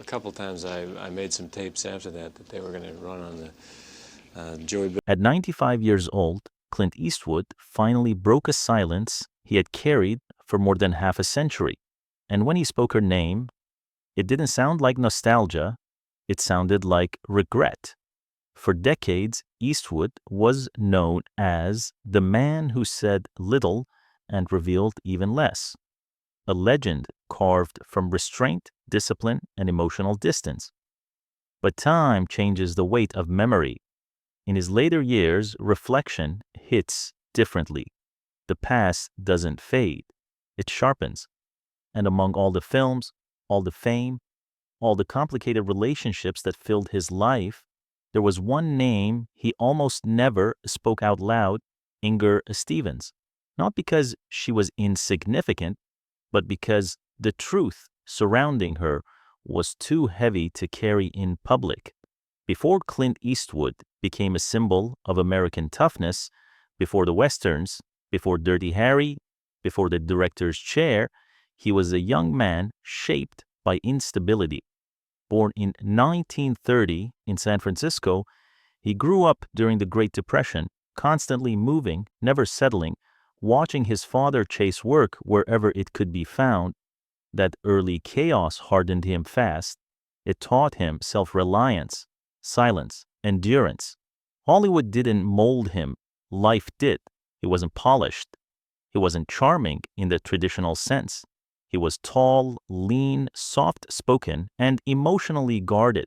A couple times I made some tapes after that they were going to run on the Joey. At 95 years old, Clint Eastwood finally broke a silence he had carried for more than half a century. And when he spoke her name, it didn't sound like nostalgia, it sounded like regret. For decades, Eastwood was known as the man who said little and revealed even less, a legend carved from restraint, discipline, and emotional distance. But time changes the weight of memory. In his later years, reflection hits differently. The past doesn't fade, it sharpens. And among all the films, all the fame, all the complicated relationships that filled his life, there was one name he almost never spoke out loud, Inger Stevens. Not because she was insignificant, but because the truth surrounding her was too heavy to carry in public. Before Clint Eastwood became a symbol of American toughness, before the Westerns, before Dirty Harry, before the director's chair, he was a young man shaped by instability. Born in 1930 in San Francisco, he grew up during the Great Depression, constantly moving, never settling, watching his father chase work wherever it could be found. That early chaos hardened him fast. It taught him self-reliance, silence, endurance. Hollywood didn't mold him, life did. He wasn't polished. He wasn't charming in the traditional sense. He was tall, lean, soft-spoken, and emotionally guarded.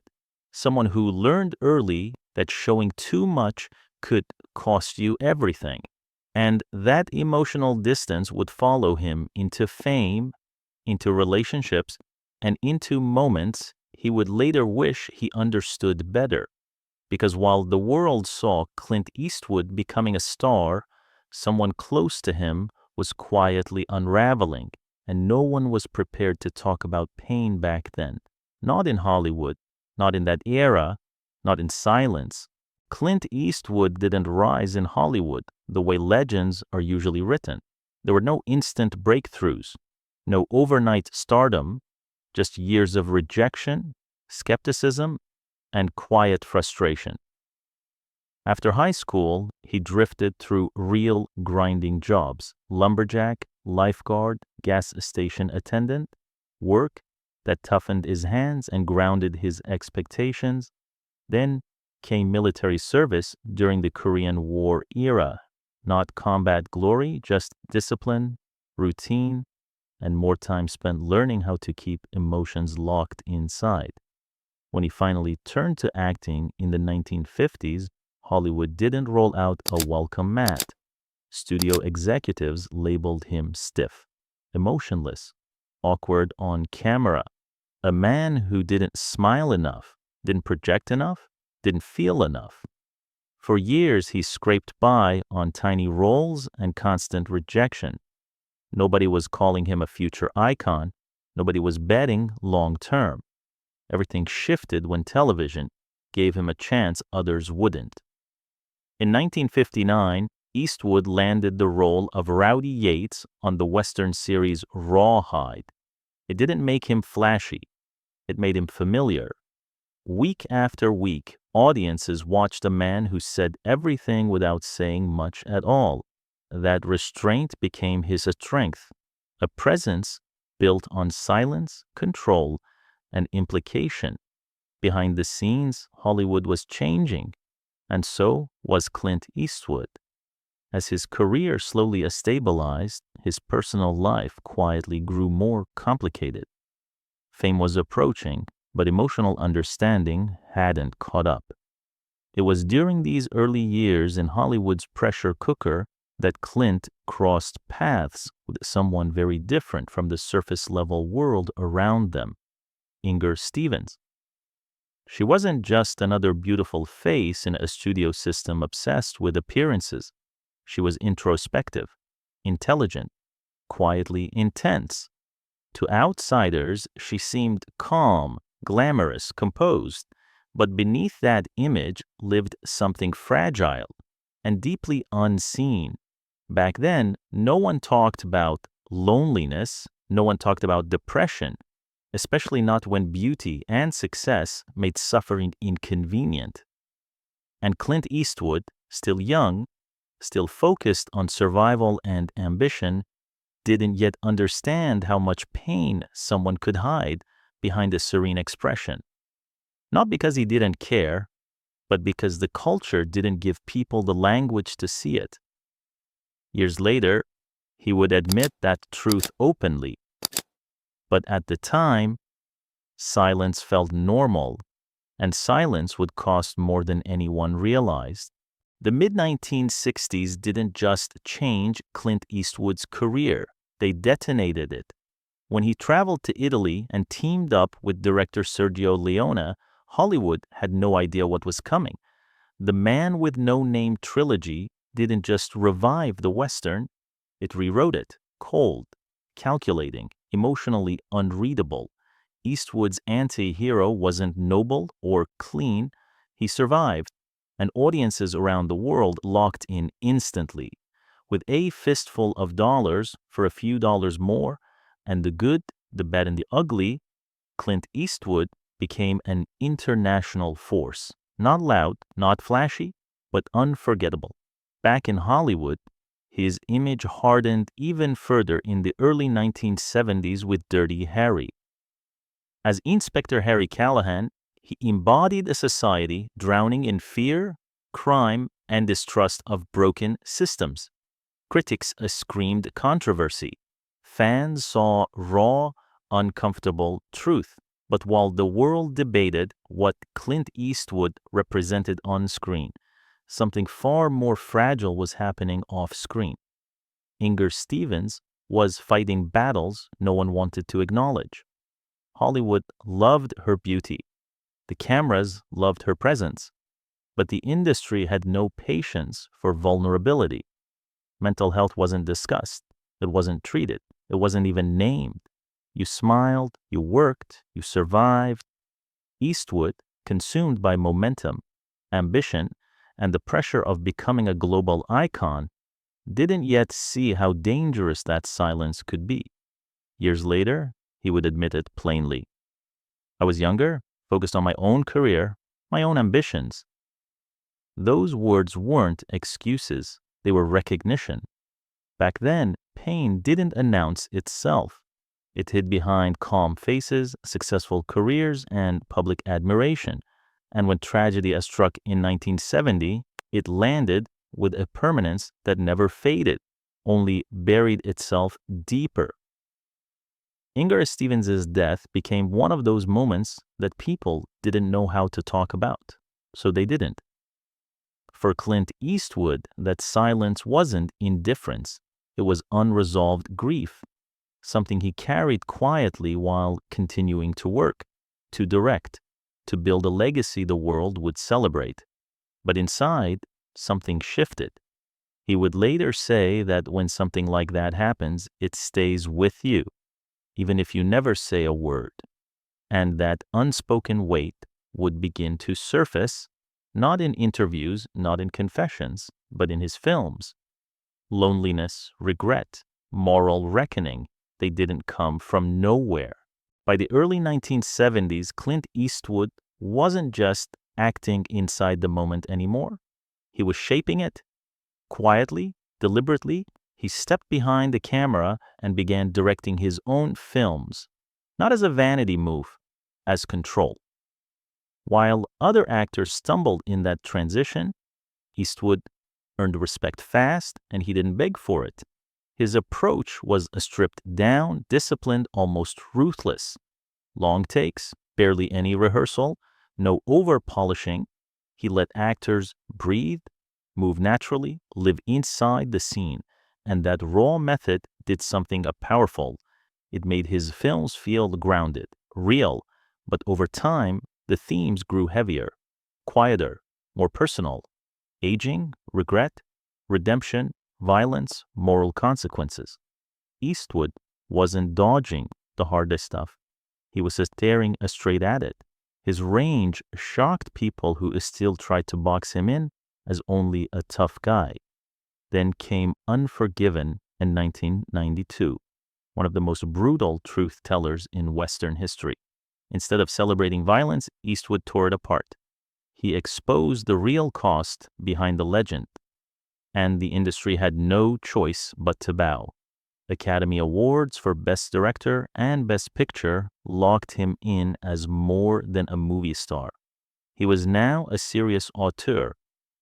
Someone who learned early that showing too much could cost you everything. And that emotional distance would follow him into fame, into relationships, and into moments he would later wish he understood better. Because while the world saw Clint Eastwood becoming a star, someone close to him was quietly unraveling, and no one was prepared to talk about pain back then. Not in Hollywood, not in that era, not in silence. Clint Eastwood didn't rise in Hollywood the way legends are usually written. There were no instant breakthroughs, no overnight stardom, just years of rejection, skepticism, and quiet frustration. After high school, he drifted through real grinding jobs: lumberjack, lifeguard, gas station attendant, work that toughened his hands and grounded his expectations. Then came military service during the Korean War era. Not combat glory, just discipline, routine, and more time spent learning how to keep emotions locked inside. When he finally turned to acting in the 1950s, Hollywood didn't roll out a welcome mat. Studio executives labeled him stiff, emotionless, awkward on camera, a man who didn't smile enough, didn't project enough, didn't feel enough. For years, he scraped by on tiny roles and constant rejection. Nobody was calling him a future icon. Nobody was betting long term. Everything shifted when television gave him a chance others wouldn't. In 1959, Eastwood landed the role of Rowdy Yates on the Western series Rawhide. It didn't make him flashy. It made him familiar. Week after week, audiences watched a man who said everything without saying much at all. That restraint became his strength, a presence built on silence, control, and implication. Behind the scenes, Hollywood was changing, and so was Clint Eastwood. As his career slowly stabilized, his personal life quietly grew more complicated. Fame was approaching, but emotional understanding hadn't caught up. It was during these early years in Hollywood's pressure cooker that Clint crossed paths with someone very different from the surface-level world around them, Inger Stevens. She wasn't just another beautiful face in a studio system obsessed with appearances. She was introspective, intelligent, quietly intense. To outsiders, she seemed calm, glamorous, composed, but beneath that image lived something fragile and deeply unseen. Back then, no one talked about loneliness, no one talked about depression. especially not when beauty and success made suffering inconvenient. And Clint Eastwood, still young, still focused on survival and ambition, didn't yet understand how much pain someone could hide behind a serene expression. Not because he didn't care, but because the culture didn't give people the language to see it. Years later, he would admit that truth openly. But at the time, silence felt normal, and silence would cost more than anyone realized. The mid-1960s didn't just change Clint Eastwood's career, they detonated it. When he traveled to Italy and teamed up with director Sergio Leone, Hollywood had no idea what was coming. The Man with No Name trilogy didn't just revive the Western, it rewrote it, cold, calculating, emotionally unreadable. Eastwood's anti-hero wasn't noble or clean, he survived, and audiences around the world locked in instantly. With a fistful of dollars for a few dollars more, and the good, the bad, and the ugly, Clint Eastwood became an international force. Not loud, not flashy, but unforgettable. Back in Hollywood, his image hardened even further in the early 1970s with Dirty Harry. As Inspector Harry Callahan, he embodied a society drowning in fear, crime, and distrust of broken systems. Critics screamed controversy. Fans saw raw, uncomfortable truth. But while the world debated what Clint Eastwood represented on screen, something far more fragile was happening off-screen. Inger Stevens was fighting battles no one wanted to acknowledge. Hollywood loved her beauty. The cameras loved her presence. But the industry had no patience for vulnerability. Mental health wasn't discussed. It wasn't treated. It wasn't even named. You smiled, you worked, you survived. Eastwood, consumed by momentum, ambition, and the pressure of becoming a global icon, didn't yet see how dangerous that silence could be. Years later, he would admit it plainly. I was younger, focused on my own career, my own ambitions. Those words weren't excuses, they were recognition. Back then, pain didn't announce itself. It hid behind calm faces, successful careers, and public admiration. And when tragedy struck in 1970, it landed with a permanence that never faded, only buried itself deeper. Inger Stevens' death became one of those moments that people didn't know how to talk about, so they didn't. For Clint Eastwood, that silence wasn't indifference, it was unresolved grief. Something he carried quietly while continuing to work, to direct, to build a legacy the world would celebrate. But inside, something shifted. He would later say that when something like that happens, it stays with you, even if you never say a word. And that unspoken weight would begin to surface, not in interviews, not in confessions, but in his films. Loneliness, regret, moral reckoning, they didn't come from nowhere. By the early 1970s, Clint Eastwood wasn't just acting inside the moment anymore. He was shaping it. Quietly, deliberately, he stepped behind the camera and began directing his own films, not as a vanity move, as control. While other actors stumbled in that transition, Eastwood earned respect fast, and he didn't beg for it. His approach was a stripped down, disciplined, almost ruthless. Long takes, barely any rehearsal, no over-polishing. He let actors breathe, move naturally, live inside the scene. And that raw method did something powerful. It made his films feel grounded, real, but over time, the themes grew heavier, quieter, more personal. Aging, regret, redemption, violence, moral consequences. Eastwood wasn't dodging the hardest stuff. He was staring straight at it. His range shocked people who still tried to box him in as only a tough guy. Then came Unforgiven in 1992. one of the most brutal truth tellers in Western history. Instead of celebrating violence, Eastwood tore it apart. He exposed the real cost behind the legend, and the industry had no choice but to bow. Academy Awards for Best Director and Best Picture locked him in as more than a movie star. He was now a serious auteur.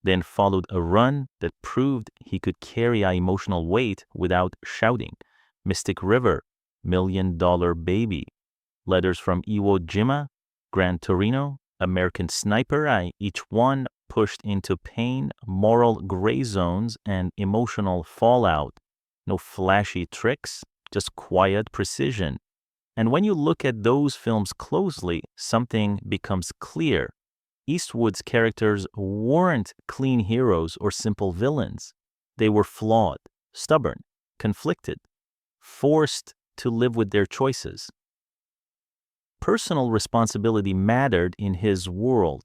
Then followed a run that proved he could carry an emotional weight without shouting. Mystic River, $1 Million Baby, Letters from Iwo Jima, Gran Torino, American Sniper, each one pushed into pain, moral gray zones, and emotional fallout. No flashy tricks, just quiet precision. And when you look at those films closely, something becomes clear. Eastwood's characters weren't clean heroes or simple villains. They were flawed, stubborn, conflicted, forced to live with their choices. Personal responsibility mattered in his world,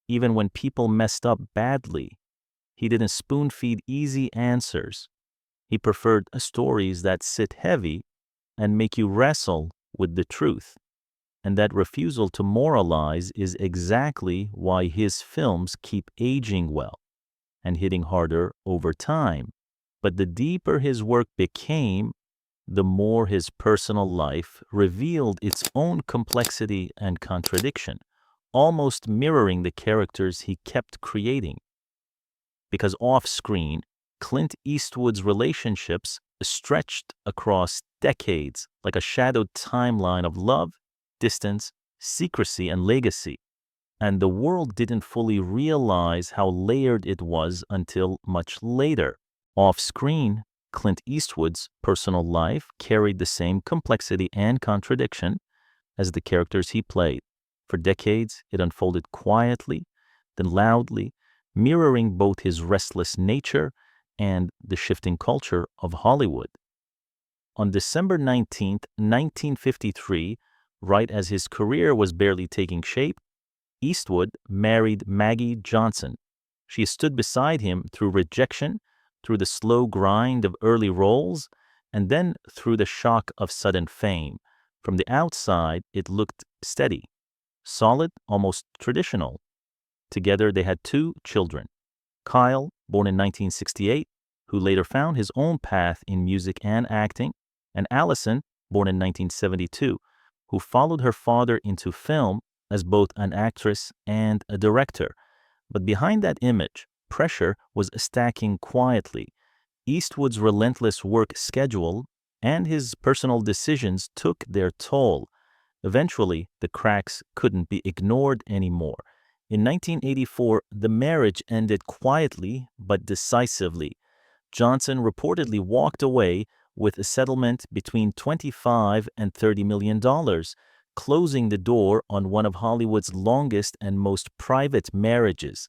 even when people messed up badly. He didn't spoon-feed easy answers. He preferred stories that sit heavy and make you wrestle with the truth. And that refusal to moralize is exactly why his films keep aging well and hitting harder over time. But the deeper his work became, the more his personal life revealed its own complexity and contradiction, almost mirroring the characters he kept creating. Because off-screen, Clint Eastwood's relationships stretched across decades like a shadowed timeline of love, distance, secrecy, and legacy. And the world didn't fully realize how layered it was until much later. Off-screen, Clint Eastwood's personal life carried the same complexity and contradiction as the characters he played. For decades, it unfolded quietly, then loudly, mirroring both his restless nature and the shifting culture of Hollywood. On December 19, 1953, right as his career was barely taking shape, Eastwood married Maggie Johnson. She stood beside him through rejection, through the slow grind of early roles, and then through the shock of sudden fame. From the outside, it looked steady, solid, almost traditional. Together, they had 2 children. Kyle, born in 1968, who later found his own path in music and acting, and Allison, born in 1972, who followed her father into film as both an actress and a director. But behind that image, pressure was stacking quietly. Eastwood's relentless work schedule and his personal decisions took their toll. Eventually, the cracks couldn't be ignored anymore. In 1984, the marriage ended quietly but decisively. Johnson reportedly walked away with a settlement between $25 and $30 million, closing the door on one of Hollywood's longest and most private marriages.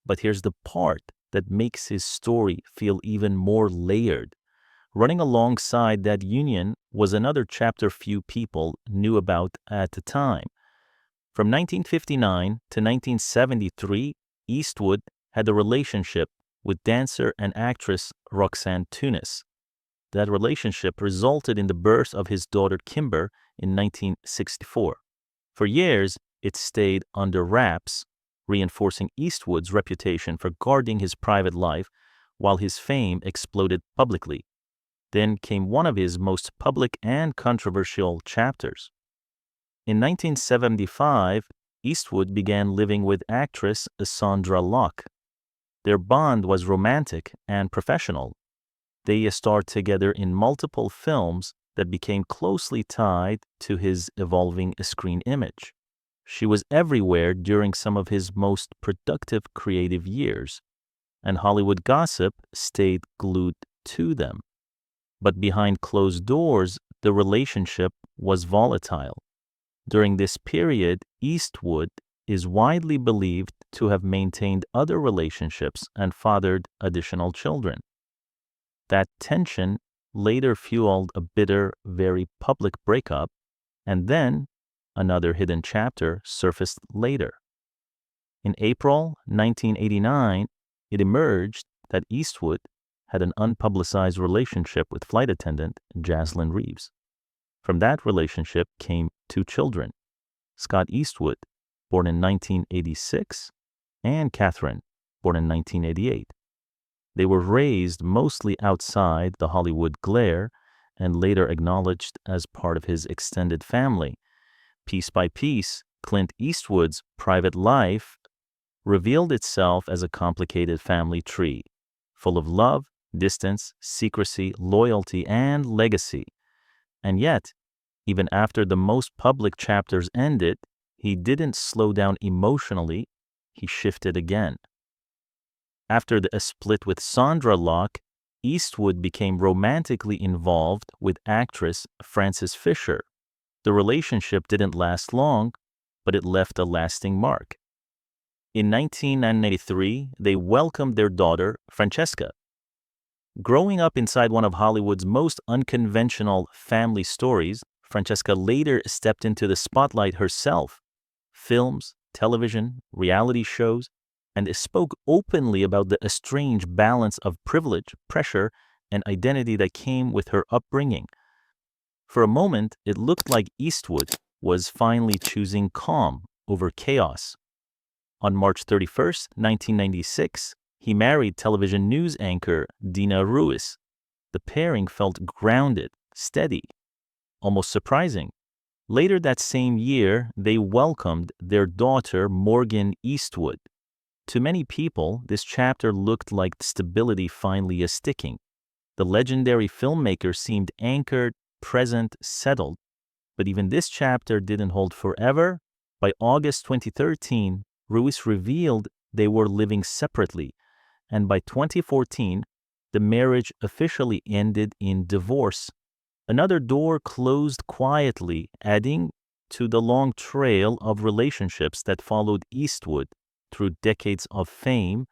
But here's the part that makes his story feel even more layered. Running alongside that union was another chapter few people knew about at the time. From 1959 to 1973, Eastwood had a relationship with dancer and actress Roxanne Tunis. That relationship resulted in the birth of his daughter Kimber in 1964. For years, it stayed under wraps, reinforcing Eastwood's reputation for guarding his private life while his fame exploded publicly. Then came one of his most public and controversial chapters. In 1975, Eastwood began living with actress Sandra Locke. Their bond was romantic and professional. They starred together in multiple films that became closely tied to his evolving screen image. She was everywhere during some of his most productive creative years, and Hollywood gossip stayed glued to them. But behind closed doors, the relationship was volatile. During this period, Eastwood is widely believed to have maintained other relationships and fathered additional children. That tension later fueled a bitter, very public breakup, and then another hidden chapter surfaced later. In April 1989, it emerged that Eastwood had an unpublicized relationship with flight attendant Jaslyn Reeves. From that relationship came 2 children, Scott Eastwood, born in 1986, and Catherine, born in 1988. They were raised mostly outside the Hollywood glare and later acknowledged as part of his extended family. Piece by piece, Clint Eastwood's private life revealed itself as a complicated family tree, full of love, distance, secrecy, loyalty, and legacy. And yet, even after the most public chapters ended, he didn't slow down emotionally, he shifted again. After the split with Sandra Locke, Eastwood became romantically involved with actress Frances Fisher. The relationship didn't last long, but it left a lasting mark. In 1993, they welcomed their daughter, Francesca. Growing up inside one of Hollywood's most unconventional family stories, Francesca later stepped into the spotlight herself. Films, television, reality shows, and spoke openly about the strange balance of privilege, pressure, and identity that came with her upbringing. For a moment, it looked like Eastwood was finally choosing calm over chaos. On March 31st, 1996, he married television news anchor Dina Ruiz. The pairing felt grounded, steady, almost surprising. Later that same year, they welcomed their daughter Morgan Eastwood. To many people, this chapter looked like stability finally is sticking. The legendary filmmaker seemed anchored, present, settled. But even this chapter didn't hold forever. By August 2013, Ruiz revealed they were living separately, and by 2014, the marriage officially ended in divorce. Another door closed quietly, adding to the long trail of relationships that followed Eastwood through decades of fame.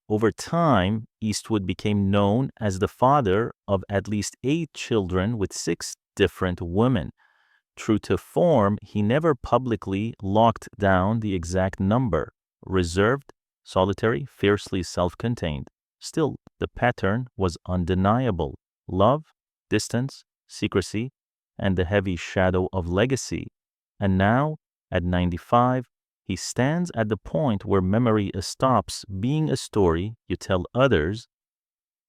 Over time, Eastwood became known as the father of at least 8 children with 6 different women. True to form, he never publicly locked down the exact number. Reserved, solitary, fiercely self-contained. Still, the pattern was undeniable. Love, distance, secrecy, and the heavy shadow of legacy. And now, at 95, he stands at the point where memory stops being a story you tell others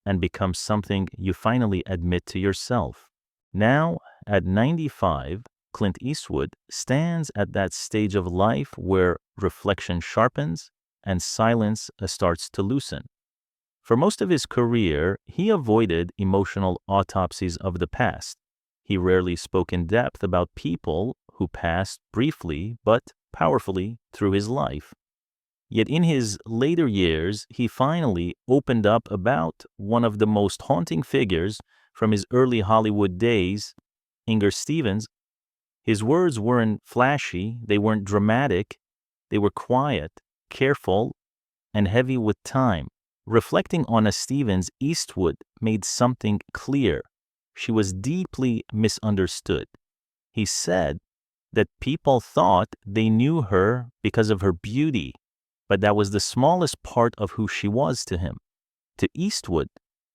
and becomes something you finally admit to yourself. Now, at 95, Clint Eastwood stands at that stage of life where reflection sharpens and silence starts to loosen. For most of his career, he avoided emotional autopsies of the past. He rarely spoke in depth about people who passed briefly but powerfully through his life. Yet in his later years, he finally opened up about one of the most haunting figures from his early Hollywood days, Inger Stevens. His words weren't flashy, they weren't dramatic, they were quiet, careful, and heavy with time. Reflecting on a Stevens, Eastwood made something clear. She was deeply misunderstood. He said that people thought they knew her because of her beauty, but that was the smallest part of who she was to him. To Eastwood,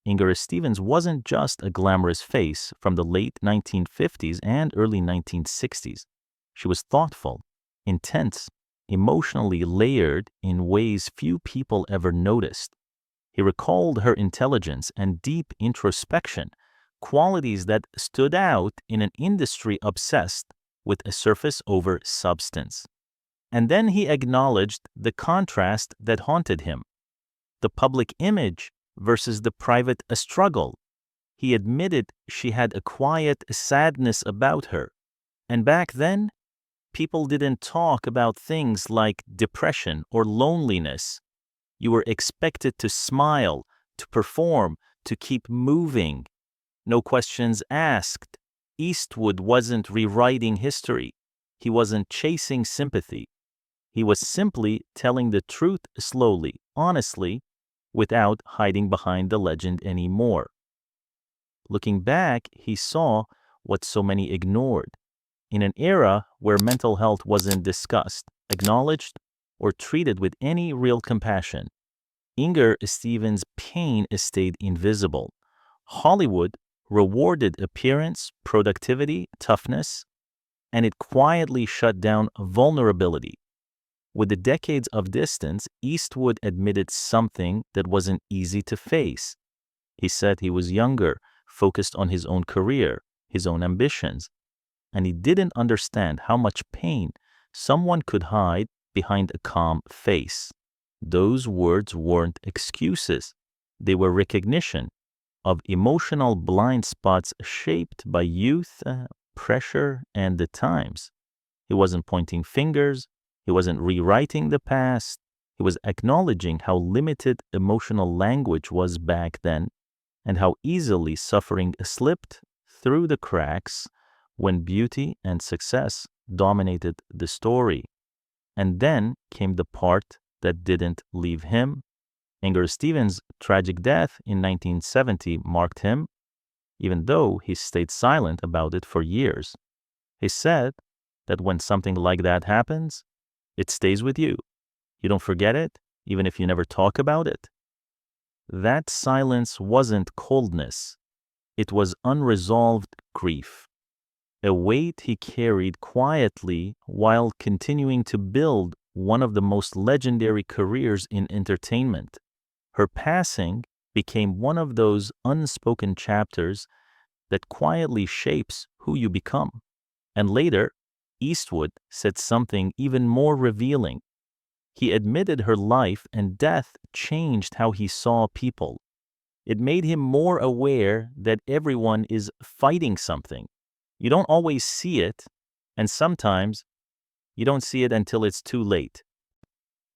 Inger Stevens wasn't just a glamorous face from the late 1950s and early 1960s. She was thoughtful, intense, emotionally layered in ways few people ever noticed. He recalled her intelligence and deep introspection, qualities that stood out in an industry obsessed with a surface over substance. And then he acknowledged the contrast that haunted him. The public image versus the private struggle. He admitted she had a quiet sadness about her. And back then, people didn't talk about things like depression or loneliness. You were expected to smile, to perform, to keep moving. No questions asked. Eastwood wasn't rewriting history. He wasn't chasing sympathy. He was simply telling the truth slowly, honestly, without hiding behind the legend anymore. Looking back, he saw what so many ignored. In an era where mental health wasn't discussed, acknowledged, or treated with any real compassion, Inger Stevens' pain stayed invisible. Hollywood rewarded appearance, productivity, toughness, and it quietly shut down vulnerability. With the decades of distance, Eastwood admitted something that wasn't easy to face. He said he was younger, focused on his own career, his own ambitions, and he didn't understand how much pain someone could hide behind a calm face. Those words weren't excuses. They were recognition of emotional blind spots shaped by youth, pressure, and the times. He wasn't pointing fingers. He wasn't rewriting the past. He was acknowledging how limited emotional language was back then and how easily suffering slipped through the cracks when beauty and success dominated the story. And then came the part that didn't leave him. Inger Stevens' tragic death in 1970 marked him, even though he stayed silent about it for years. He said that when something like that happens, it stays with you. You don't forget it, even if you never talk about it. That silence wasn't coldness. It was unresolved grief, a weight he carried quietly while continuing to build one of the most legendary careers in entertainment. Her passing became one of those unspoken chapters that quietly shapes who you become. And later, Eastwood said something even more revealing. He admitted her life and death changed how he saw people. It made him more aware that everyone is fighting something. You don't always see it, and sometimes you don't see it until it's too late.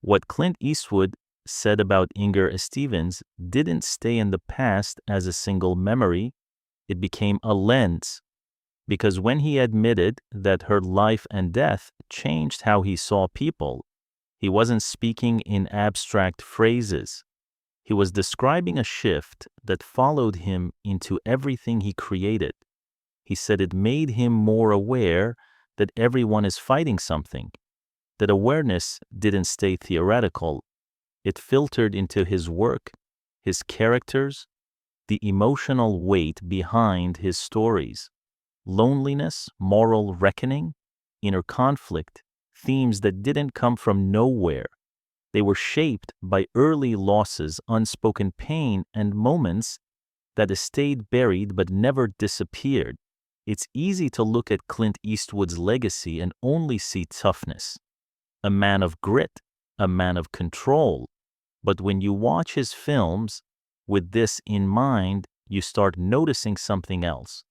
What Clint Eastwood said about Inger Stevens didn't stay in the past as a single memory. It became a lens. Because when he admitted that her life and death changed how he saw people, he wasn't speaking in abstract phrases. He was describing a shift that followed him into everything he created. He said it made him more aware that everyone is fighting something. That awareness didn't stay theoretical. It filtered into his work, his characters, the emotional weight behind his stories. Loneliness, moral reckoning, inner conflict, themes that didn't come from nowhere. They were shaped by early losses, unspoken pain, and moments that stayed buried but never disappeared. It's easy to look at Clint Eastwood's legacy and only see toughness. A man of grit, a man of control. But when you watch his films with this in mind, you start noticing something else.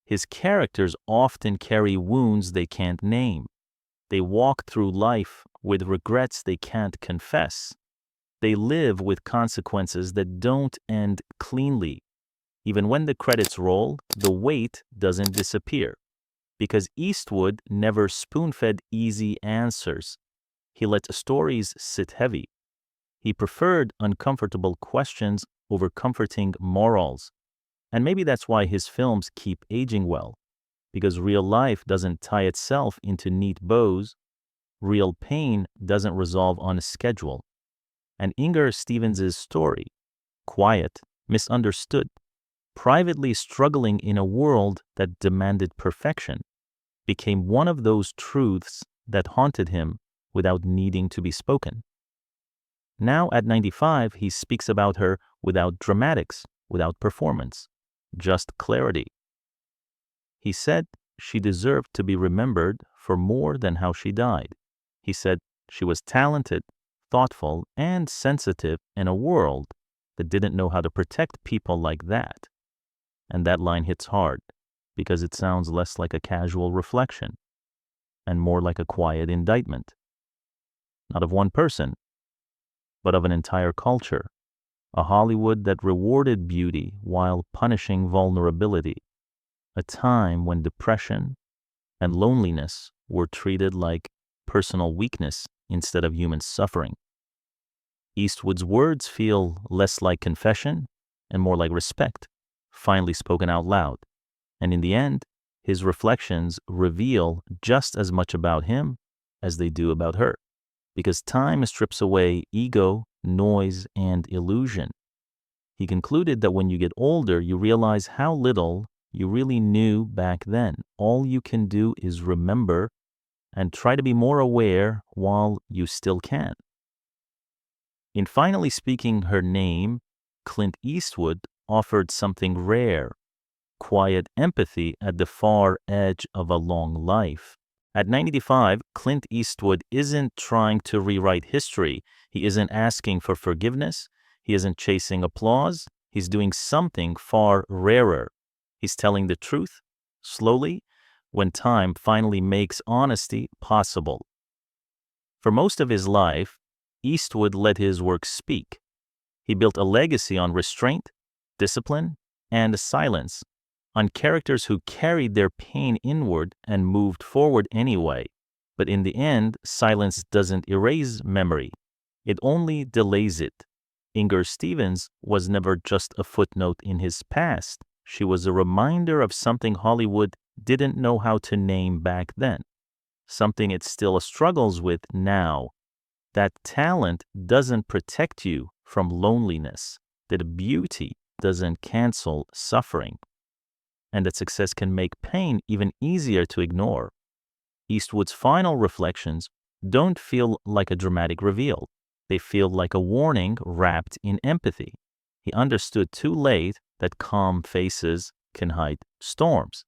His characters often carry wounds they can't name. They walk through life with regrets they can't confess. They live with consequences that don't end cleanly. Even when the credits roll, the weight doesn't disappear. Because Eastwood never spoon-fed easy answers. He let stories sit heavy. He preferred uncomfortable questions over comforting morals. And maybe that's why his films keep aging well. Because real life doesn't tie itself into neat bows. Real pain doesn't resolve on a schedule. And Inger Stevens' story, quiet, misunderstood, privately struggling in a world that demanded perfection, became one of those truths that haunted him without needing to be spoken. Now at 95, he speaks about her without dramatics, without performance, just clarity. He said she deserved to be remembered for more than how she died. He said she was talented, thoughtful, and sensitive in a world that didn't know how to protect people like that. And that line hits hard because it sounds less like a casual reflection and more like a quiet indictment. Not of one person, but of an entire culture. A Hollywood that rewarded beauty while punishing vulnerability. A time when depression and loneliness were treated like personal weakness instead of human suffering. Eastwood's words feel less like confession and more like respect, finally spoken out loud. And in the end, his reflections reveal just as much about him as they do about her. Because time strips away ego, noise, and illusion. He concluded that when you get older, you realize how little you really knew back then. All you can do is remember and try to be more aware while you still can. In finally speaking her name, Clint Eastwood offered something rare, quiet empathy at the far edge of a long life. At 95, Clint Eastwood isn't trying to rewrite history. He isn't asking for forgiveness. He isn't chasing applause. He's doing something far rarer. He's telling the truth, slowly, when time finally makes honesty possible. For most of his life, Eastwood let his work speak. He built a legacy on restraint, discipline, and silence, on characters who carried their pain inward and moved forward anyway. But in the end, silence doesn't erase memory. It only delays it. Inger Stevens was never just a footnote in his past. She was a reminder of something Hollywood didn't know how to name back then, something it still struggles with now. That talent doesn't protect you from loneliness, that beauty doesn't cancel suffering, and that success can make pain even easier to ignore. Eastwood's final reflections don't feel like a dramatic reveal. They feel like a warning wrapped in empathy. He understood too late that calm faces can hide storms,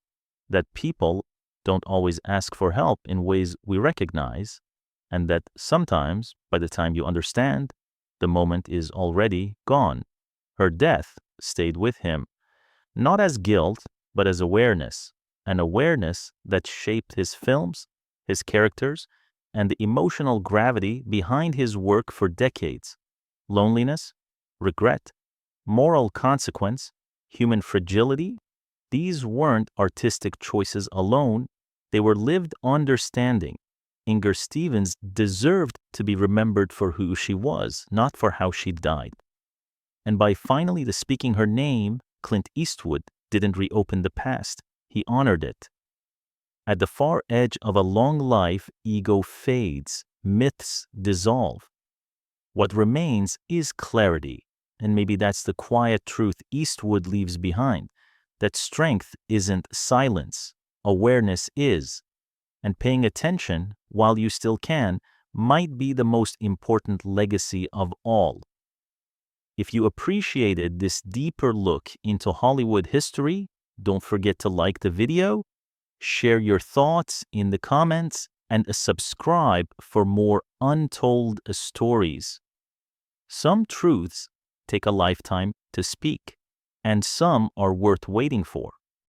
that people don't always ask for help in ways we recognize, and that sometimes, by the time you understand, the moment is already gone. Her death stayed with him, not as guilt, but as awareness, an awareness that shaped his films, his characters, and the emotional gravity behind his work for decades. Loneliness, regret, moral consequence, human fragility, these weren't artistic choices alone, they were lived understanding. Inger Stevens deserved to be remembered for who she was, not for how she died. And by finally speaking her name, Clint Eastwood didn't reopen the past, he honored it. At the far edge of a long life, ego fades, myths dissolve. What remains is clarity, and maybe that's the quiet truth Eastwood leaves behind, that strength isn't silence, awareness is, and paying attention while you still can might be the most important legacy of all. If you appreciated this deeper look into Hollywood history, don't forget to like the video, share your thoughts in the comments, and subscribe for more untold stories. Some truths take a lifetime to speak, and some are worth waiting for.